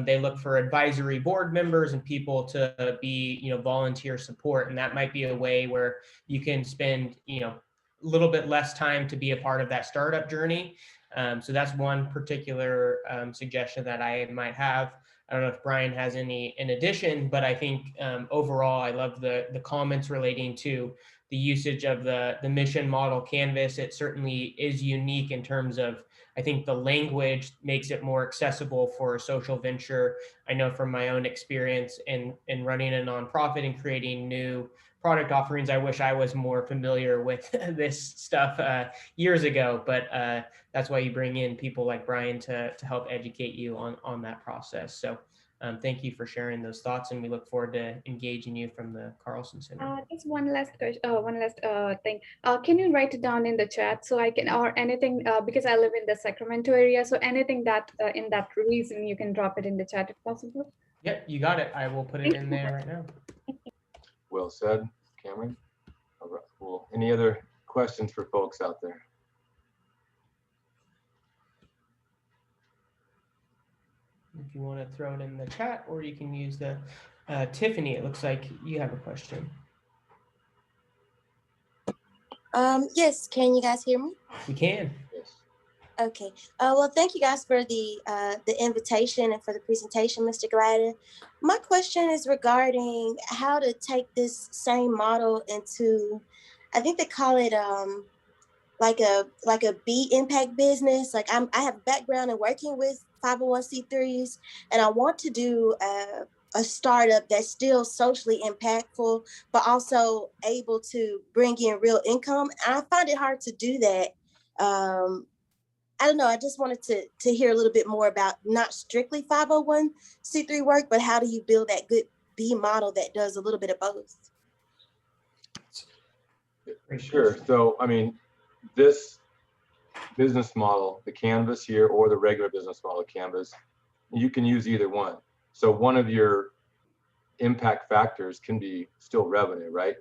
they look for advisory board members and people to be, volunteer support. And that might be a way where you can spend, a little bit less time to be a part of that startup journey. So that's one particular suggestion that I might have. I don't know if Brian has any in addition, but I think overall, I love the comments relating to the usage of the mission model canvas. It certainly is unique in terms of, I think the language makes it more accessible for a social venture. I know from my own experience in running a nonprofit and creating new product offerings, I wish I was more familiar with this stuff years ago, but that's why you bring in people like Brian to help educate you on that process. So thank you for sharing those thoughts, and we look forward to engaging you from the Carlson Center. Just one last question, one last thing. Can you write it down in the chat so I can, or anything, because I live in the Sacramento area, so anything that in that reason you can drop it in the chat if possible. Yep, you got it. I will put it in there right now. Well said, Cameron. All right. Well, any other questions for folks out there? If you want to throw it in the chat, or you can use the Tiffany. It looks like you have a question. Yes, can you guys hear me? We can. Yes. Okay. Well, thank you guys for the invitation and for the presentation, Mr. Gladden. My question is regarding how to take this same model into, I think they call it like a B impact business. Like I have background in working with 501c3s, and I want to do a startup that's still socially impactful, but also able to bring in real income. And I find it hard to do that. I don't know. I just wanted to hear a little bit more about not strictly 501c3 work, but how do you build that good B model that does a little bit of both? Sure. So, I mean, this business model, the Canvas here, or the regular business model Canvas, you can use either one. So one of your impact factors can be still revenue, right?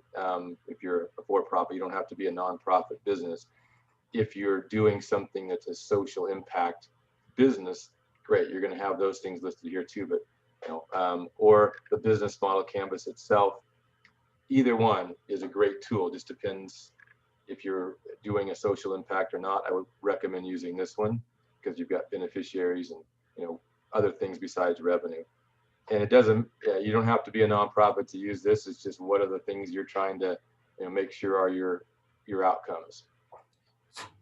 If you're a for-profit, you don't have to be a nonprofit business. If you're doing something that's a social impact business, great, you're going to have those things listed here too. But or the business model Canvas itself, either one is a great tool. Just depends if you're doing a social impact or not. I would recommend using this one because you've got beneficiaries and other things besides revenue. And it doesn't, you don't have to be a nonprofit to use this. It's just what are the things you're trying to make sure are your outcomes.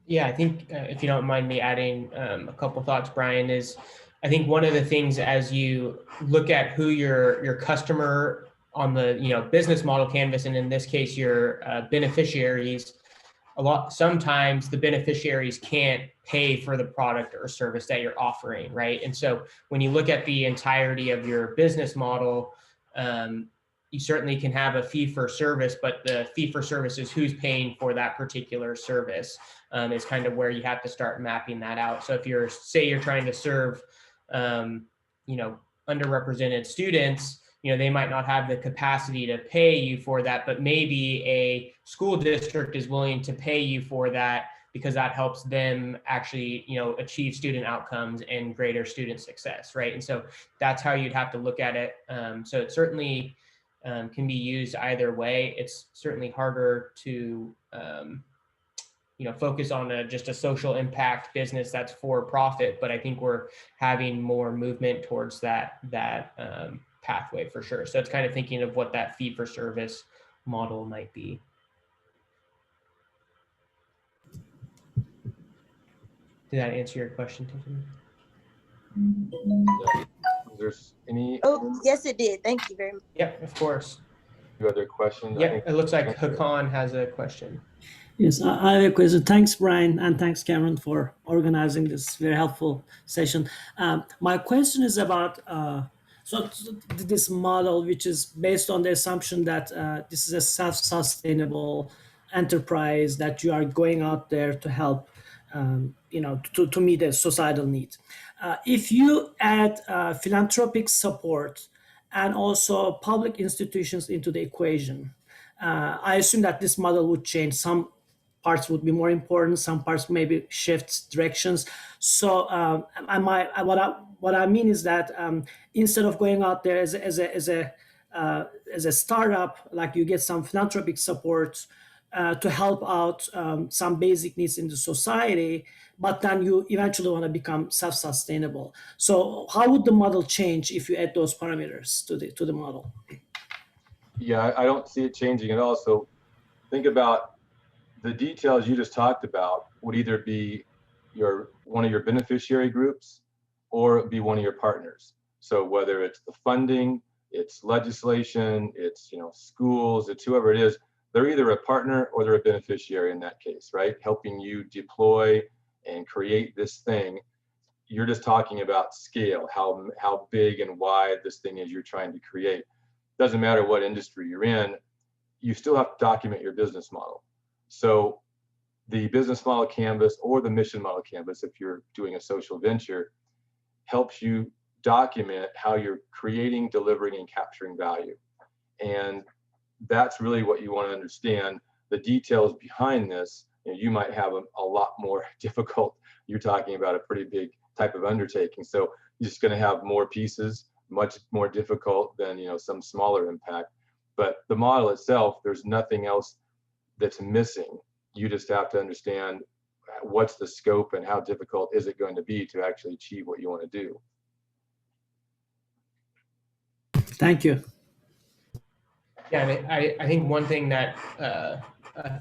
Yeah, I think if you don't mind me adding a couple thoughts, Brian, is I think one of the things as you look at who your customer on the business model canvas, and in this case your beneficiaries, sometimes the beneficiaries can't pay for the product or service that you're offering, right? And so when you look at the entirety of your business model, you certainly can have a fee for service, but the fee for service is who's paying for that particular service is kind of where you have to start mapping that out. So if you're trying to serve, underrepresented students, they might not have the capacity to pay you for that, but maybe a school district is willing to pay you for that because that helps them actually, achieve student outcomes and greater student success, right? And so that's how you'd have to look at it. So it certainly can be used either way. It's certainly harder to, focus on just a social impact business that's for profit, but I think we're having more movement towards that pathway for sure. So it's kind of thinking of what that fee for service model might be. Did that answer your question, Tiffany? Is there any? Oh, yes, it did. Thank you very much. Yep, of course. Any other questions? Yep, it looks like Hakan has a question. Yes, I have a question. Thanks, Brian, and thanks, Cameron, for organizing this very helpful session. My question is about So this model, which is based on the assumption that this is a self-sustainable enterprise, that you are going out there to help, to meet a societal need. If you add philanthropic support and also public institutions into the equation, I assume that this model would change. Some parts would be more important, some parts maybe shift directions. So what I mean is that instead of going out there as a startup, like you get some philanthropic support to help out some basic needs in the society, but then you eventually want to become self-sustainable. So how would the model change if you add those parameters to the model? Yeah, I don't see it changing at all. So think about the details you just talked about would either be one of your beneficiary groups or it be one of your partners. So whether it's the funding, it's legislation, it's schools, it's whoever it is, they're either a partner or they're a beneficiary in that case, right? Helping you deploy and create this thing. You're just talking about scale, how big and wide this thing is you're trying to create. Doesn't matter what industry you're in, you still have to document your business model. So the business model canvas or the mission model canvas, if you're doing a social venture, helps you document how you're creating, delivering, and capturing value. And that's really what you want to understand. The details behind this, you might have a lot more difficult. You're talking about a pretty big type of undertaking. So you're just going to have more pieces, much more difficult than some smaller impact. But the model itself, there's nothing else that's missing. You just have to understand what's the scope and how difficult is it going to be to actually achieve what you want to do. Thank you. Yeah, I think one thing that a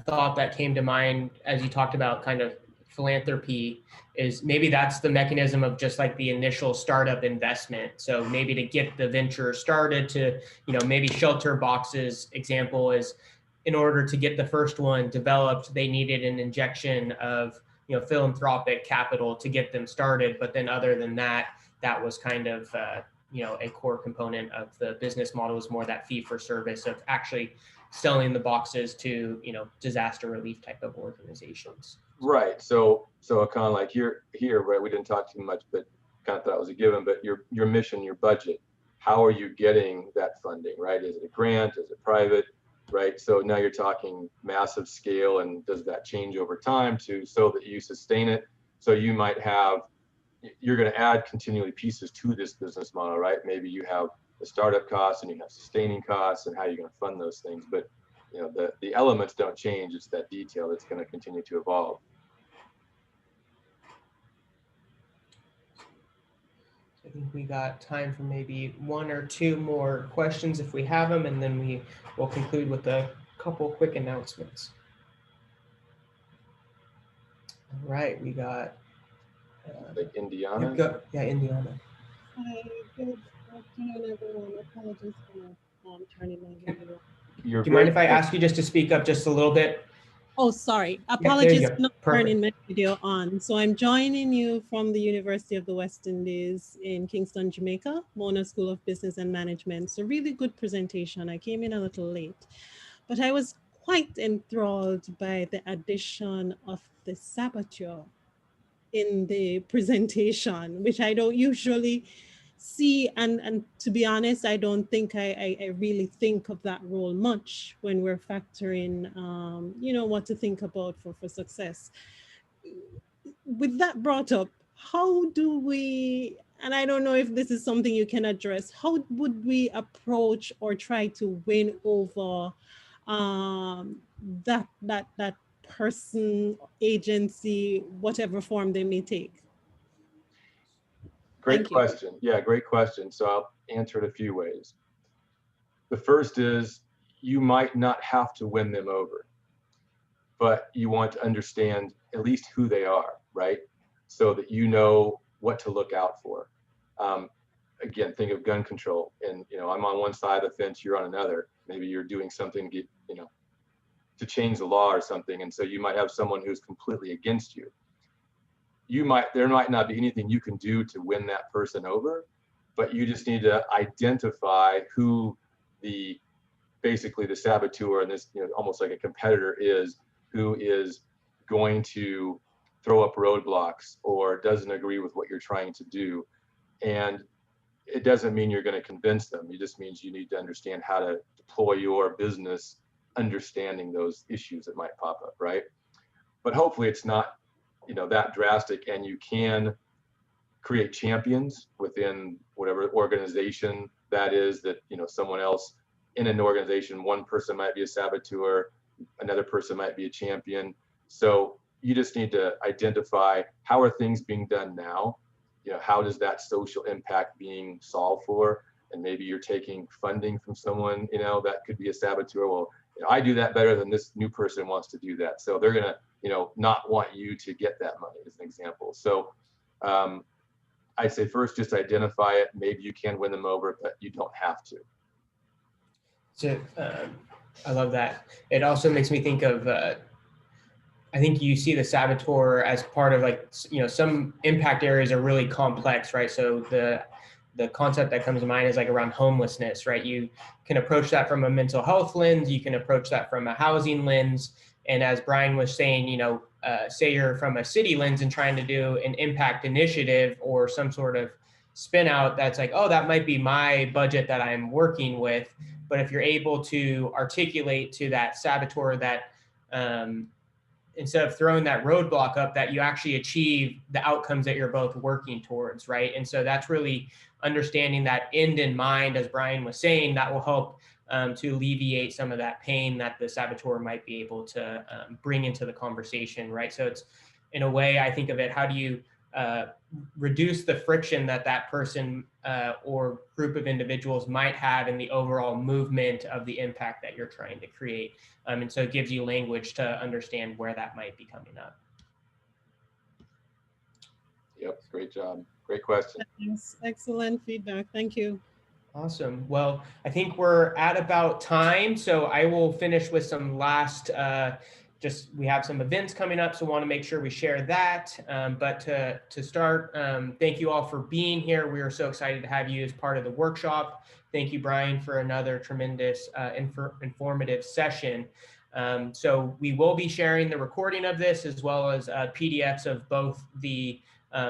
thought that came to mind as you talked about kind of philanthropy is maybe that's the mechanism of just like the initial startup investment. So maybe to get the venture started, to maybe ShelterBox's example is, in order to get the first one developed, they needed an injection of philanthropic capital to get them started. But then other than that, that was kind of a core component of the business model, is more that fee for service of actually selling the boxes to disaster relief type of organizations. Right. So kind of like here, right? We didn't talk too much, but kind of thought it was a given. But your mission, your budget, how are you getting that funding? Right? Is it a grant? Is it private? Right. So now you're talking massive scale, and does that change over time so that you sustain it? So you're going to add continually pieces to this business model, right? Maybe you have the startup costs and you have sustaining costs and how you're going to fund those things. But the elements don't change. It's that detail that's going to continue to evolve. I think we got time for maybe one or two more questions if we have them, and then we will conclude with a couple quick announcements. All right, we got Like Indiana? Yeah, Indiana. Hi, good afternoon, everyone. Apologies for turning my video. Do you mind if I ask you just to speak up just a little bit? Oh, sorry. Yeah, Apologies for not turning my video on. So I'm joining you from the University of the West Indies in Kingston, Jamaica, Mona School of Business and Management. So really good presentation. I came in a little late, but I was quite enthralled by the addition of the saboteur in the presentation, which I don't usually see. And to be honest, I don't think I really think of that role much when we're factoring, what to think about for success. With that brought up, how do we, and I don't know if this is something you can address, how would we approach or try to win over that person, agency, whatever form they may take? Great question. Yeah, great question. So I'll answer it a few ways. The first is, you might not have to win them over, but you want to understand at least who they are, right? So that you know what to look out for. Again, think of gun control, and I'm on one side of the fence, you're on another. Maybe you're doing something to get, to change the law or something, and so you might have someone who's completely against you. There might not be anything you can do to win that person over, but you just need to identify who basically the saboteur, and this, almost like a competitor is, who is going to throw up roadblocks or doesn't agree with what you're trying to do. And it doesn't mean you're going to convince them. It just means you need to understand how to deploy your business, understanding those issues that might pop up, right? But hopefully it's not, that drastic, and you can create champions within whatever organization that is, that, someone else in an organization, one person might be a saboteur, another person might be a champion. So you just need to identify, how are things being done now? How does that social impact being solved for? And maybe you're taking funding from someone, that could be a saboteur. Well, I do that better than this new person wants to do that. So they're gonna, not want you to get that money, as an example. So I'd say first, just identify it. Maybe you can win them over, but you don't have to. So I love that. It also makes me think of, I think you see the saboteur as part of, like, some impact areas are really complex, right? So the concept that comes to mind is like around homelessness, right? You can approach that from a mental health lens. You can approach that from a housing lens. And as Brian was saying, say you're from a city lens and trying to do an impact initiative or some sort of spin out, that's like, oh, that might be my budget that I'm working with. But if you're able to articulate to that saboteur that instead of throwing that roadblock up, that you actually achieve the outcomes that you're both working towards, right? And so that's really understanding that end in mind, as Brian was saying, that will help to alleviate some of that pain that the saboteur might be able to bring into the conversation, right? So it's, in a way, I think of it, how do you reduce the friction that person or group of individuals might have in the overall movement of the impact that you're trying to create. And so it gives you language to understand where that might be coming up. Yep, great job. Great question. Thanks. Excellent feedback. Thank you. Awesome. Well, I think we're at about time, so I will finish with some last, we have some events coming up, so want to make sure we share that. But to start, thank you all for being here. We are so excited to have you as part of the workshop. Thank you, Brian, for another tremendous informative session. So we will be sharing the recording of this, as well as PDFs of both the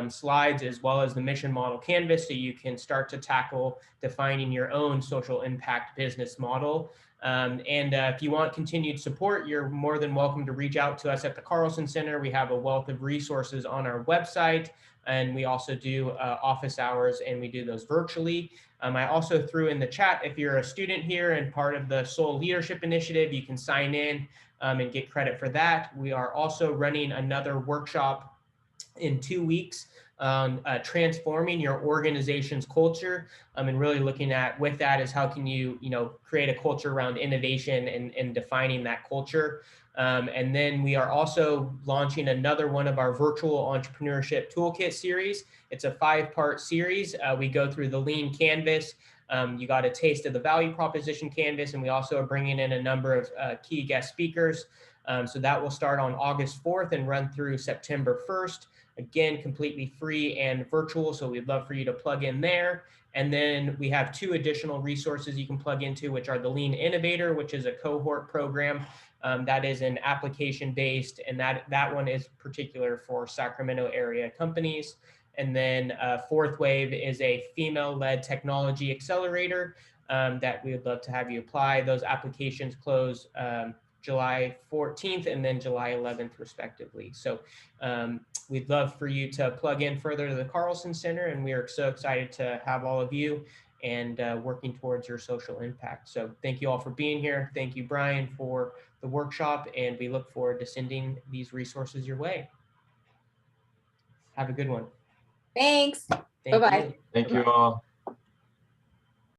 slides as well as the mission model canvas, so you can start to tackle defining your own social impact business model. If you want continued support, you're more than welcome to reach out to us at the Carlson Center. We have a wealth of resources on our website, and we also do office hours, and we do those virtually. I also threw in the chat, if you're a student here and part of the Soul Leadership Initiative, you can sign in and get credit for that. We are also running another workshop in 2 weeks on transforming your organization's culture, and really looking at, with that, is how can you create a culture around innovation and defining that culture. And then we are also launching another one of our virtual entrepreneurship toolkit series. It's a 5-part series. We go through the lean canvas. You got a taste of the value proposition canvas, and we also are bringing in a number of key guest speakers. So that will start on August 4th and run through September 1st. Again, completely free and virtual, so we'd love for you to plug in there. And then we have 2 additional resources you can plug into, which are the Lean Innovator, which is a cohort program that is an application-based, and that one is particular for Sacramento area companies. And then 4th Wave is a female-led technology accelerator that we would love to have you apply. Those applications close July 14th and then July 11th, respectively. So we'd love for you to plug in further to the Carlson Center, and we are so excited to have all of you and working towards your social impact. So thank you all for being here. Thank you, Brian, for the workshop, and we look forward to sending these resources your way. Have a good one. Thanks. Thank Bye-bye. you. Thank you all.